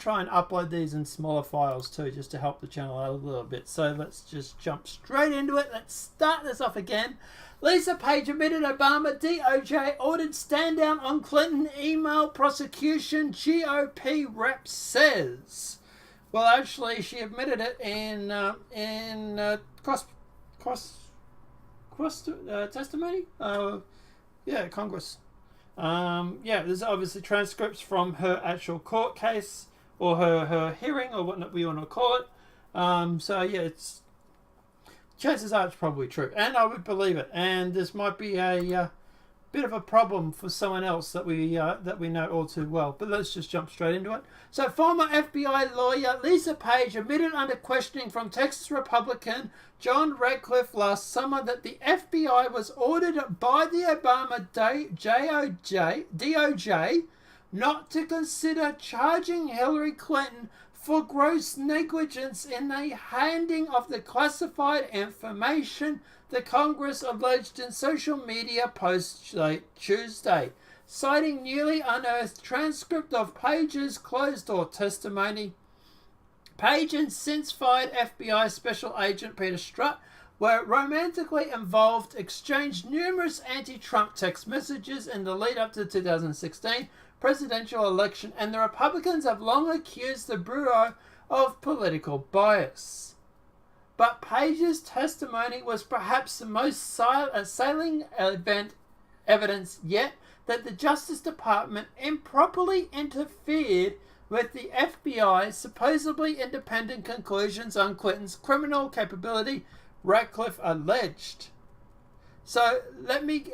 to try and upload these in smaller files too, just to help the channel out a little bit. So let's just jump straight into it. Let's start this off again. Lisa Page admitted Obama DOJ ordered stand down on Clinton email prosecution, GOP rep says. Well, actually, she admitted it in cross testimony. Yeah, Congress. Yeah, there's obviously transcripts from her actual court case or her hearing or what we want to call it. So yeah, it's chances are it's probably true, and I would believe it. And this might be a bit of a problem for someone else that we know all too well. But let's just jump straight into it. So former FBI lawyer Lisa Page admitted under questioning from Texas Republican John Ratcliffe last summer that the FBI was ordered by the Obama DOJ not to consider charging Hillary Clinton for gross negligence in the handing of the classified information the Congress alleged in social media posts Tuesday, citing newly unearthed transcript of Page's closed-door testimony. Page and since-fired FBI Special Agent Peter Strzok were romantically involved, exchanged numerous anti-Trump text messages in the lead-up to the 2016 presidential election, and the Republicans have long accused the Bureau of political bias. But Page's testimony was perhaps the most salient evidence yet that the Justice Department improperly interfered with the FBI's supposedly independent conclusions on Clinton's criminal capability, Ratcliffe alleged. So let me,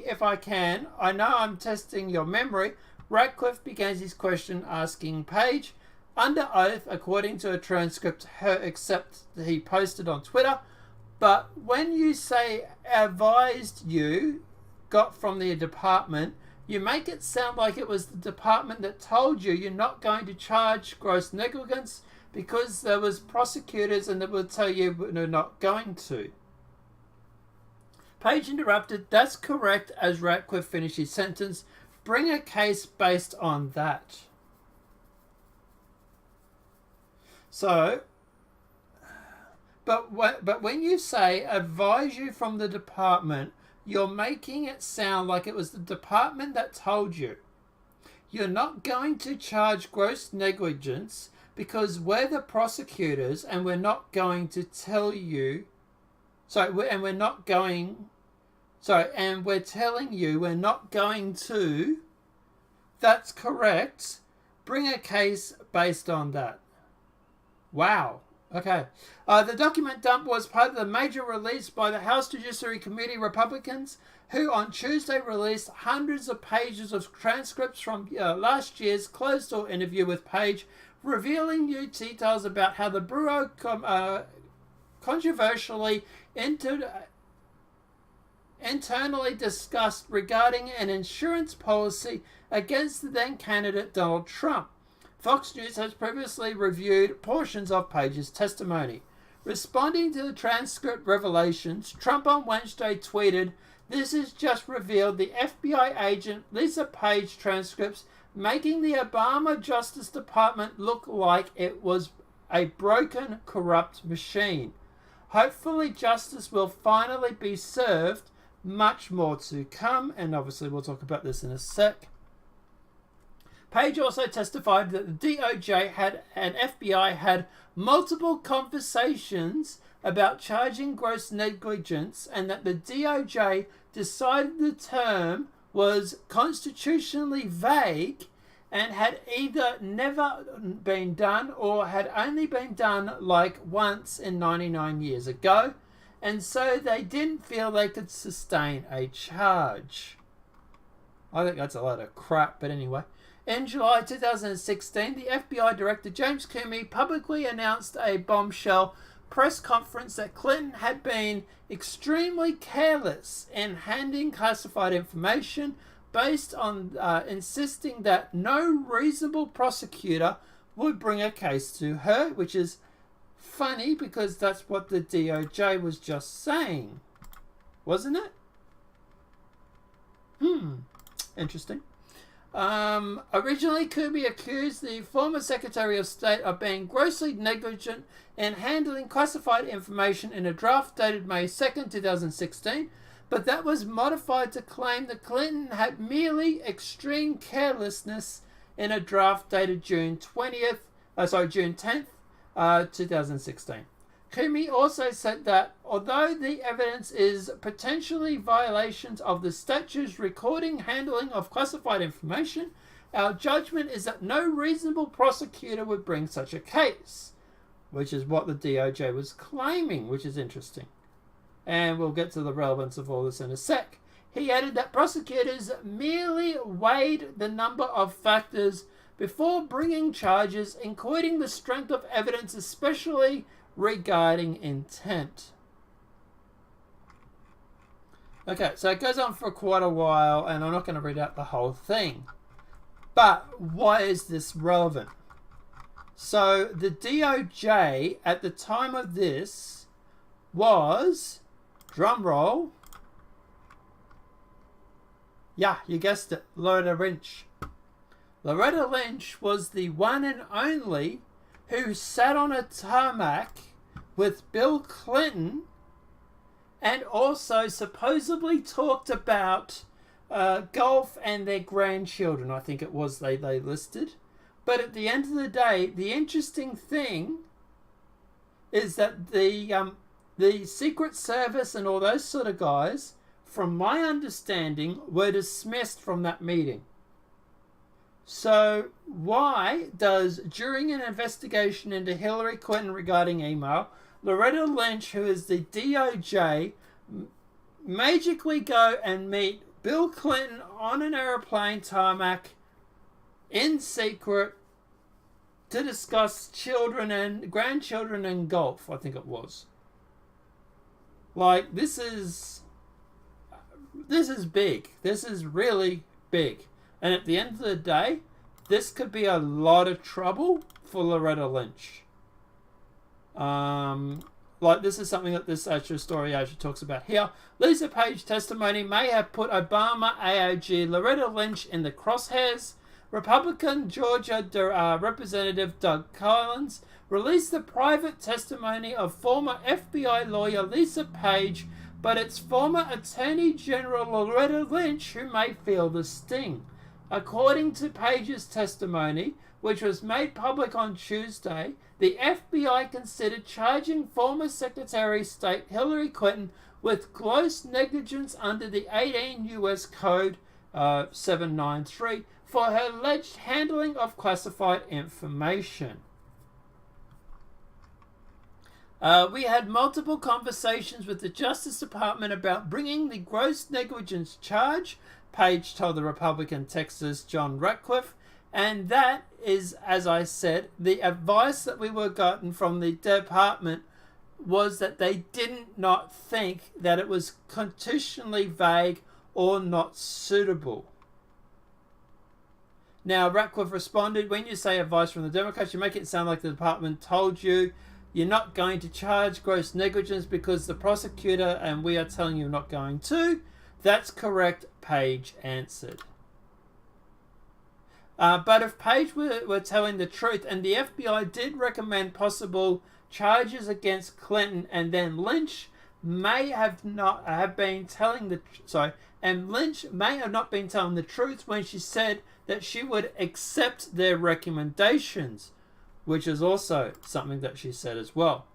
if I can, I know I'm testing your memory. Ratcliffe begins his question asking Page, under oath, according to a transcript, except he posted on Twitter. But when you say advised you got from the department, you make it sound like it was the department that told you you're not going to charge gross negligence because there was prosecutors and they will tell you they're not going to. Page interrupted, that's correct, as Ratcliffe finished his sentence. Bring a case based on that. So, but when you say advise you from the department, you're making it sound like it was the department that told you. You're not going to charge gross negligence because we're the prosecutors and we're not going to tell you. And we're telling you we're not going to. That's correct. Bring a case based on that. Wow. Okay. The document dump was part of the major release by the House Judiciary Committee Republicans, who on Tuesday released hundreds of pages of transcripts from last year's closed-door interview with Page, revealing new details about how the Bureau controversially internally discussed regarding an insurance policy against the then candidate Donald Trump. Fox News has previously reviewed portions of Page's testimony. Responding to the transcript revelations, Trump on Wednesday tweeted, "This has just revealed the FBI agent Lisa Page transcripts, making the Obama Justice Department look like it was a broken, corrupt machine. Hopefully justice will finally be served. Much more to come," and obviously we'll talk about this in a sec. Page also testified that the DOJ and FBI had multiple conversations about charging gross negligence and that the DOJ decided the term was constitutionally vague and had either never been done or had only been done like once in 99 years ago, and so they didn't feel they could sustain a charge. I think that's a lot of crap, but anyway. In July 2016, the FBI Director James Comey publicly announced a bombshell press conference that Clinton had been extremely careless in handing classified information based on insisting that no reasonable prosecutor would bring a case to her, which is funny because that's what the DOJ was just saying, wasn't it? Interesting. Originally, Kuby accused the former Secretary of State of being grossly negligent in handling classified information in a draft dated May 2nd, 2016, but that was modified to claim that Clinton had merely extreme carelessness in a draft dated June 10th, 2016. Comey also said that although the evidence is potentially violations of the statute's recording handling of classified information, our judgment is that no reasonable prosecutor would bring such a case, which is what the DOJ was claiming, which is interesting. And we'll get to the relevance of all this in a sec. He added that prosecutors merely weighed the number of factors before bringing charges, including the strength of evidence, especially regarding intent. Okay, so it goes on for quite a while, and I'm not going to read out the whole thing. But why is this relevant? So the DOJ at the time of this was, drum roll, yeah, you guessed it, Loretta Lynch. Loretta Lynch was the one and only who sat on a tarmac with Bill Clinton and also supposedly talked about golf and their grandchildren, I think it was they listed. But at the end of the day, the interesting thing is that the Secret Service and all those sort of guys, from my understanding, were dismissed from that meeting. So why does, during an investigation into Hillary Clinton regarding email, Loretta Lynch, who is the DOJ, magically go and meet Bill Clinton on an airplane tarmac in secret to discuss children and grandchildren and golf, I think it was. Like, this is big. This is really big. And at the end of the day, this could be a lot of trouble for Loretta Lynch. Like, this is something that this actual story actually talks about here. Lisa Page testimony may have put Obama AOG Loretta Lynch in the crosshairs. Republican Georgia Representative Doug Collins released the private testimony of former FBI lawyer Lisa Page, but it's former Attorney General Loretta Lynch who may feel the sting. According to Page's testimony, which was made public on Tuesday, the FBI considered charging former Secretary of State Hillary Clinton with gross negligence under the 18 U.S. Code 793 for her alleged handling of classified information. We had multiple conversations with the Justice Department about bringing the gross negligence charge, Page told the Republican Texas John Ratcliffe, and that is, as I said, the advice that we were gotten from the department was that they didn't not think that it was constitutionally vague or not suitable. Now, Ratcliffe responded, when you say advice from the Democrats, you make it sound like the department told you you're not going to charge gross negligence because the prosecutor and we are telling you not going to. That's correct, Page answered. But if Page were telling the truth, and the FBI did recommend possible charges against Clinton, and then Lynch may have not have been telling the Lynch may have not been telling the truth when she said that she would accept their recommendations, which is also something that she said as well.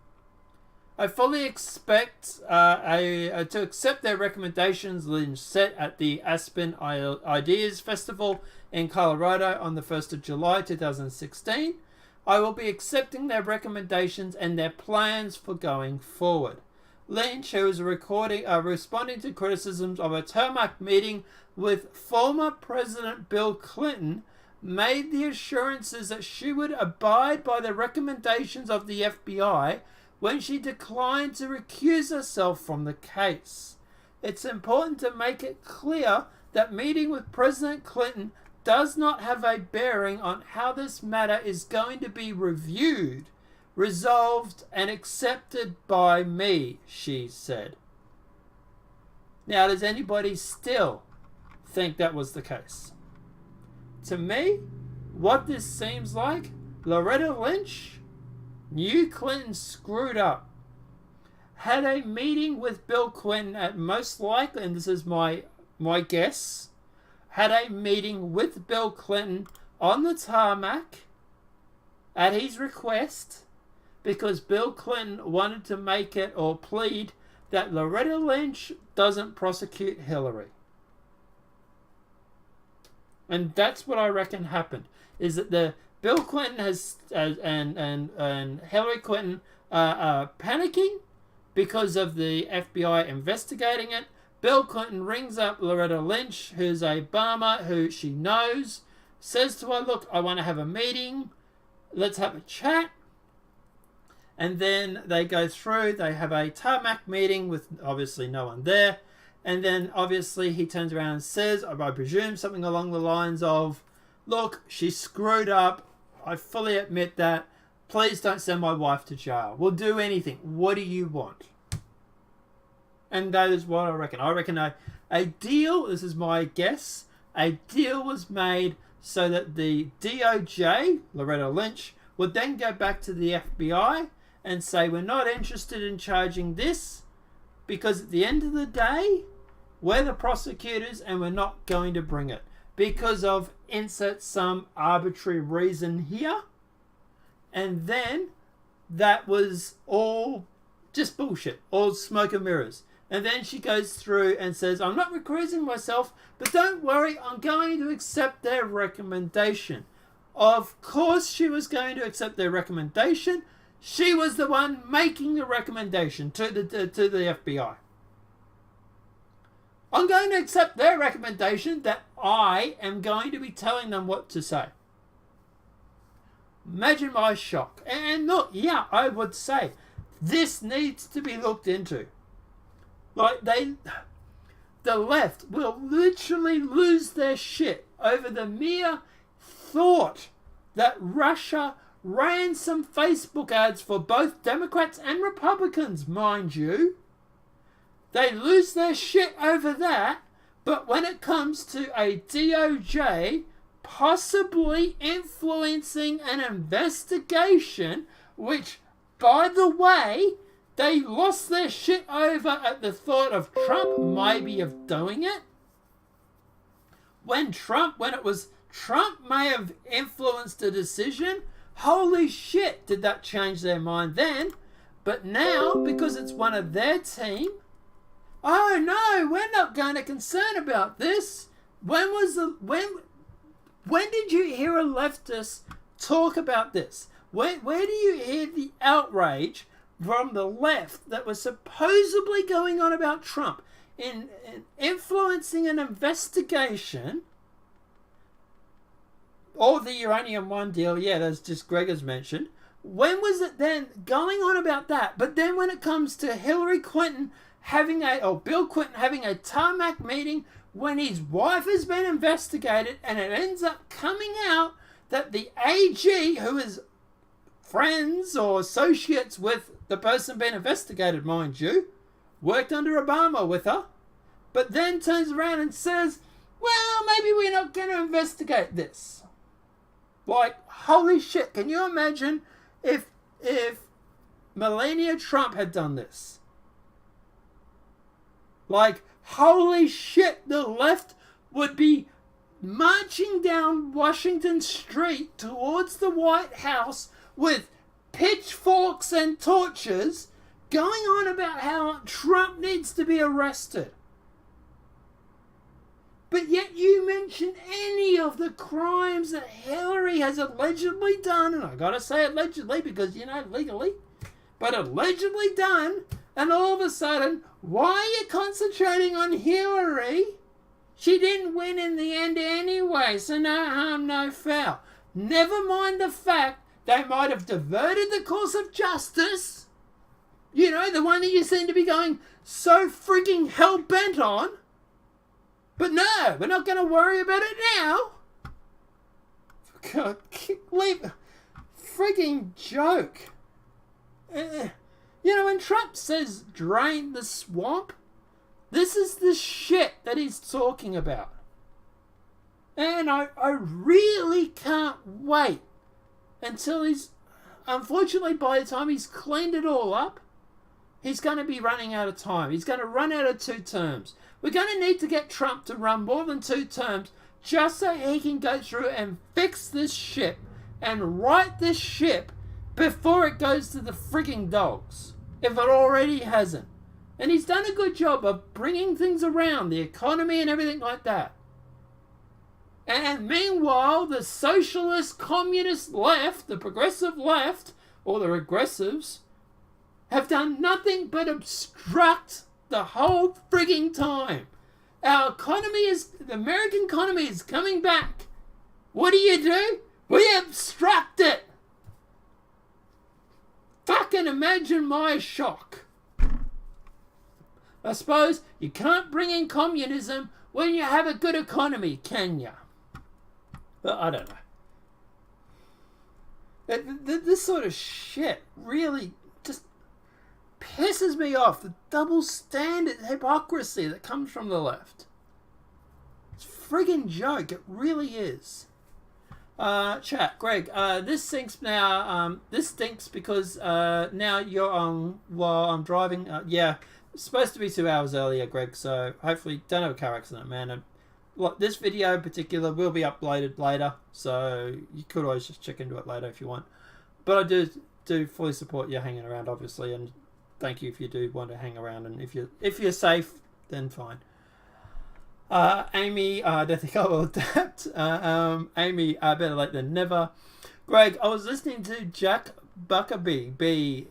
I fully expect to accept their recommendations, Lynch said at the Aspen Ideas Festival in Colorado on the 1st of July 2016. I will be accepting their recommendations and their plans for going forward. Lynch, who was responding to criticisms of a tarmac meeting with former President Bill Clinton, made the assurances that she would abide by the recommendations of the FBI when she declined to recuse herself from the case. It's important to make it clear that meeting with President Clinton does not have a bearing on how this matter is going to be reviewed, resolved, and accepted by me, she said. Now, does anybody still think that was the case? to me, what this seems like, Loretta Lynch knew Clinton screwed up. Had a meeting with Bill Clinton at most likely, and this is my guess, had a meeting with Bill Clinton on the tarmac at his request because Bill Clinton wanted to make it or plead that Loretta Lynch doesn't prosecute Hillary. And that's what I reckon happened, is that the Bill Clinton and Hillary Clinton are panicking because of the FBI investigating it. Bill Clinton rings up Loretta Lynch, who's a Obama, who she knows, says to her, look, I want to have a meeting. Let's have a chat. And then they go through, they have a tarmac meeting with obviously no one there. And then obviously he turns around and says, I presume something along the lines of, look, she screwed up. I fully admit that. Please don't send my wife to jail. We'll do anything. What do you want? And that is what I reckon. I reckon a deal, this is my guess, a deal was made so that the DOJ, Loretta Lynch, would then go back to the FBI and say, we're not interested in charging this because at the end of the day, we're the prosecutors and we're not going to bring it because of insert some arbitrary reason here. And then that was all just bullshit, all smoke and mirrors. And then she goes through and says, I'm not recusing myself, but don't worry, I'm going to accept their recommendation. Of course she was going to accept their recommendation. She was the one making the recommendation to the FBI. I'm going to accept their recommendation that I am going to be telling them what to say. Imagine my shock. And look, yeah, I would say this needs to be looked into. Like, the left will literally lose their shit over the mere thought that Russia ran some Facebook ads for both Democrats and Republicans, mind you. They lose their shit over that, but when it comes to a DOJ possibly influencing an investigation, which, by the way, they lost their shit over at the thought of Trump maybe of doing it. When it was Trump may have influenced a decision, holy shit, did that change their mind then. But now, because it's one of their team, oh no, we're not going to concern about this. When did you hear a leftist talk about this? Where do you hear the outrage from the left that was supposedly going on about Trump in influencing an investigation? Or the Uranium One deal, yeah, that's just Gregor's mentioned. When was it then going on about that? But then when it comes to Hillary Clinton Bill Clinton having a tarmac meeting when his wife has been investigated, and it ends up coming out that the AG, who is friends or associates with the person being investigated, mind you, worked under Obama with her, but then turns around and says, well, maybe we're not going to investigate this. Like, holy shit, can you imagine if Melania Trump had done this? Like, holy shit, the left would be marching down Washington Street towards the White House with pitchforks and torches going on about how Trump needs to be arrested. But yet you mention any of the crimes that Hillary has allegedly done, and I gotta say allegedly because, legally, but allegedly done, and all of a sudden, why are you concentrating on Hillary? She didn't win in the end anyway, so no harm, no foul. Never mind the fact they might have diverted the course of justice. The one that you seem to be going so freaking hell-bent on. But no, we're not going to worry about it now. God, freaking joke. When Trump says drain the swamp, this is the shit that he's talking about. And I really can't wait until he's... Unfortunately, by the time he's cleaned it all up, he's going to be running out of time. He's going to run out of 2 terms. We're going to need to get Trump to run more than 2 terms just so he can go through and fix this ship and right this ship before it goes to the frigging dogs, if it already hasn't. And he's done a good job of bringing things around, the economy and everything like that. And meanwhile, the socialist, communist left, the progressive left, or the regressives, have done nothing but obstruct the whole frigging time. Our economy the American economy is coming back. What do? We obstruct it. Fucking imagine my shock. I suppose you can't bring in communism when you have a good economy, can you? But I don't know. This sort of shit really just pisses me off. The double standard hypocrisy that comes from the left. It's a friggin' joke. It really is. Chat, Greg, this stinks now. This stinks because now you're on while I'm driving. Yeah, it's supposed to be 2 hours earlier, Greg, so hopefully don't have a car accident, man. And this video in particular will be uploaded later, so you could always just check into it later if you want. But I do fully support you hanging around, obviously, and thank you if you do want to hang around. And if you're safe, then fine. Amy, I don't think I will adapt. Amy, better late than never. Greg, I was listening to Jack Buckabee's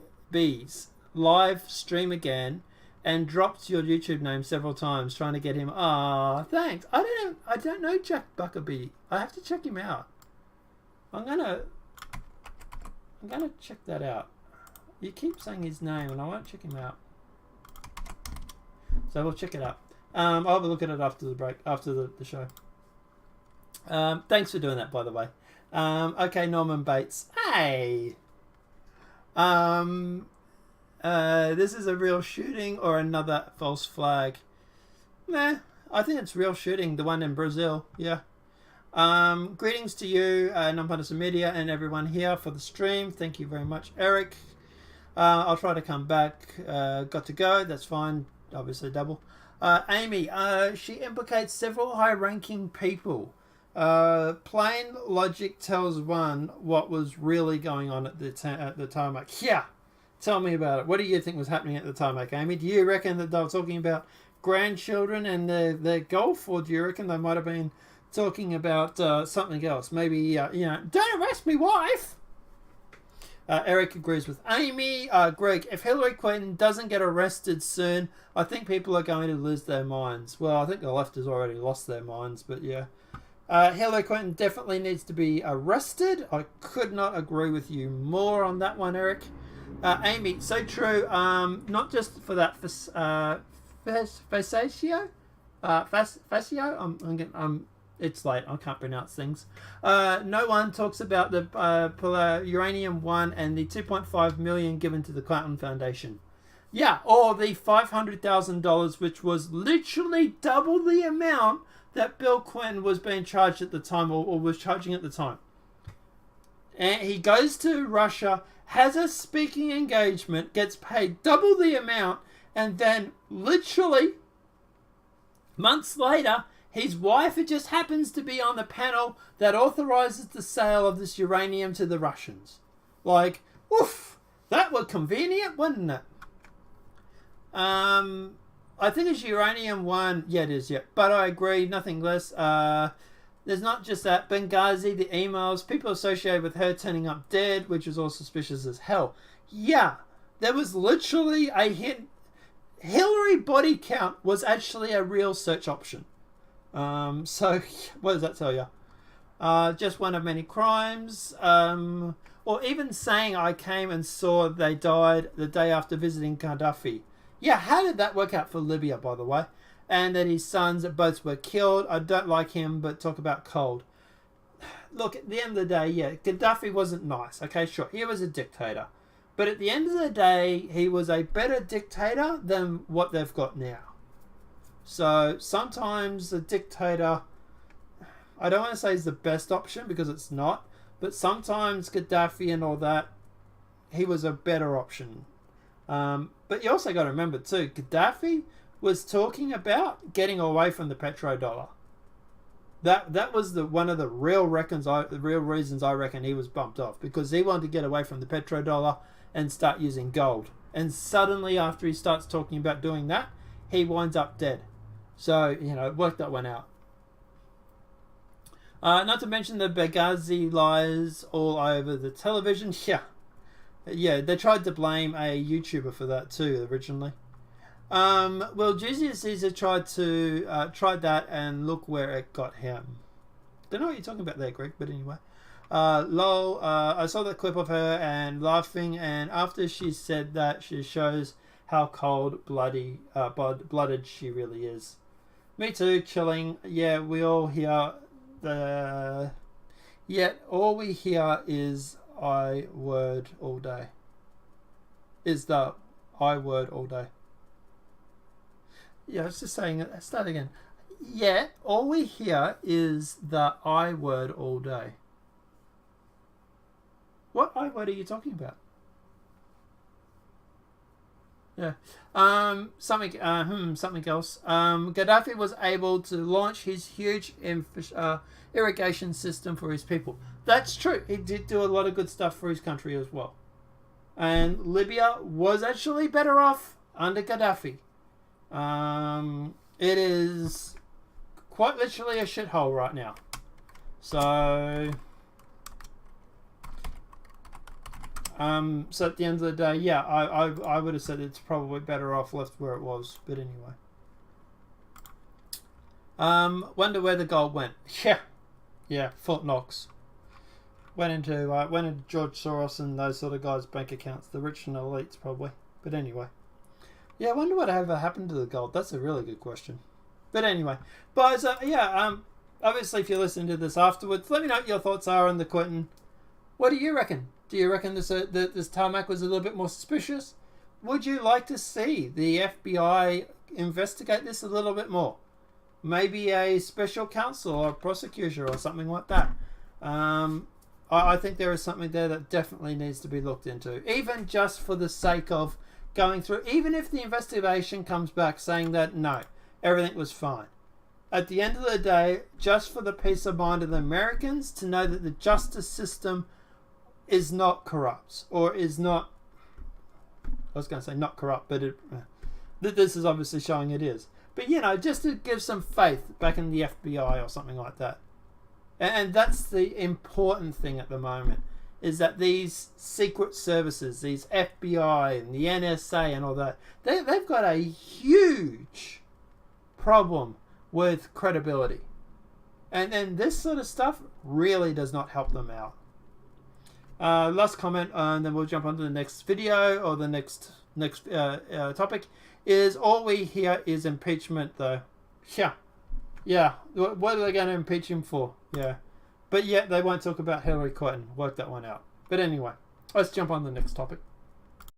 live stream again and dropped your YouTube name several times trying to get him. Thanks. I don't know Jack Buckabee. I have to check him out. I'm gonna check that out. You keep saying his name and I won't check him out. So we'll check it out. I'll have a look at it after the break, after the show. Thanks for doing that, by the way. Okay, Norman Bates. Hey! This is a real shooting or another false flag? Nah, I think it's real shooting, the one in Brazil, yeah. Greetings to you, Nonpartisan Media, and everyone here for the stream. Thank you very much, Eric. I'll try to come back. Got to go, that's fine, obviously double. Amy, she implicates several high-ranking people. Plain logic tells one what was really going on at the tarmac. Yeah, tell me about it. What do you think was happening at the tarmac, Amy? Do you reckon that they were talking about grandchildren and their golf, or do you reckon they might have been talking about something else? Maybe, don't arrest me, wife! Eric agrees with Amy. Greg, if Hillary Clinton doesn't get arrested soon, I think people are going to lose their minds. Well, I think the left has already lost their minds, but yeah. Hillary Clinton definitely needs to be arrested. I could not agree with you more on that one, Eric. Amy, so true. Not just for that Facio? It's late, I can't pronounce things. No one talks about the uranium one and the $2.5 million given to the Clinton Foundation. Yeah, or the $500,000, which was literally double the amount that Bill Clinton was being charged at the time, or was charging at the time. And he goes to Russia, has a speaking engagement, gets paid double the amount, and then literally months later, his wife just happens to be on the panel that authorizes the sale of this uranium to the Russians. Like, woof, that was convenient, wasn't it? I think it's uranium one. Yeah, it is, yeah. But I agree, nothing less. There's not just that. Benghazi, the emails, people associated with her turning up dead, which is all suspicious as hell. Yeah, there was literally a hit. Hillary body count was actually a real search option. So, what does that tell you? Just one of many crimes. Or even saying I came and saw they died the day after visiting Gaddafi. Yeah, how did that work out for Libya, by the way? And that his sons both were killed. I don't like him, but talk about cold. Look, at the end of the day, yeah, Gaddafi wasn't nice. Okay, sure, he was a dictator. But at the end of the day, he was a better dictator than what they've got now. So sometimes a dictator, I don't want to say he's the best option because it's not, but sometimes Gaddafi and all that, he was a better option. But you also got to remember too, Gaddafi was talking about getting away from the petrodollar. That was one of the real reasons I reckon he was bumped off, because he wanted to get away from the petrodollar and start using gold. And suddenly, after he starts talking about doing that, he winds up dead. So, it worked that one out. Not to mention the Benghazi lies all over the television. Yeah, they tried to blame a YouTuber for that too originally. Well, Julius Caesar tried that, and look where it got him. Don't know what you're talking about there, Greg, but anyway. Lol, I saw that clip of her and laughing, and after she said that, she shows how cold-blooded she really is. Me too, chilling. Yeah, we all hear yet all we hear is I word all day. Is the I word all day. Yeah, I was just saying it. Start again. Yeah, all we hear is the I word all day. What I word are you talking about? Yeah. Something else. Gaddafi was able to launch his huge irrigation system for his people. That's true. He did do a lot of good stuff for his country as well. And Libya was actually better off under Gaddafi. It is quite literally a shithole right now. So at the end of the day, yeah, I would have said it's probably better off left where it was. But anyway. Wonder where the gold went. Yeah, Fort Knox. Went into George Soros and those sort of guys' bank accounts, the rich and elites probably. But anyway. Yeah, I wonder what ever happened to the gold. That's a really good question. But anyway. But obviously if you're listening to this afterwards, let me know what your thoughts are on the Quentin. What do you reckon? Do you reckon this tarmac was a little bit more suspicious? Would you like to see the FBI investigate this a little bit more? Maybe a special counsel or prosecutor or something like that. I think there is something there that definitely needs to be looked into. Even just for the sake of going through, even if the investigation comes back saying that no, everything was fine. At the end of the day, just for the peace of mind of the Americans to know that the justice system is not corrupt, or is not, I was going to say not corrupt, but this is obviously showing it is. But just to give some faith back in the FBI or something like that. And that's the important thing at the moment, is that these secret services, these FBI and the NSA and all that, they've got a huge problem with credibility. And this sort of stuff really does not help them out. Last comment, and then we'll jump on to the next video or the next topic, is all we hear is impeachment, though. Yeah. What are they going to impeach him for? Yeah. But yet they won't talk about Hillary Clinton. Work that one out. But anyway, let's jump on to the next topic.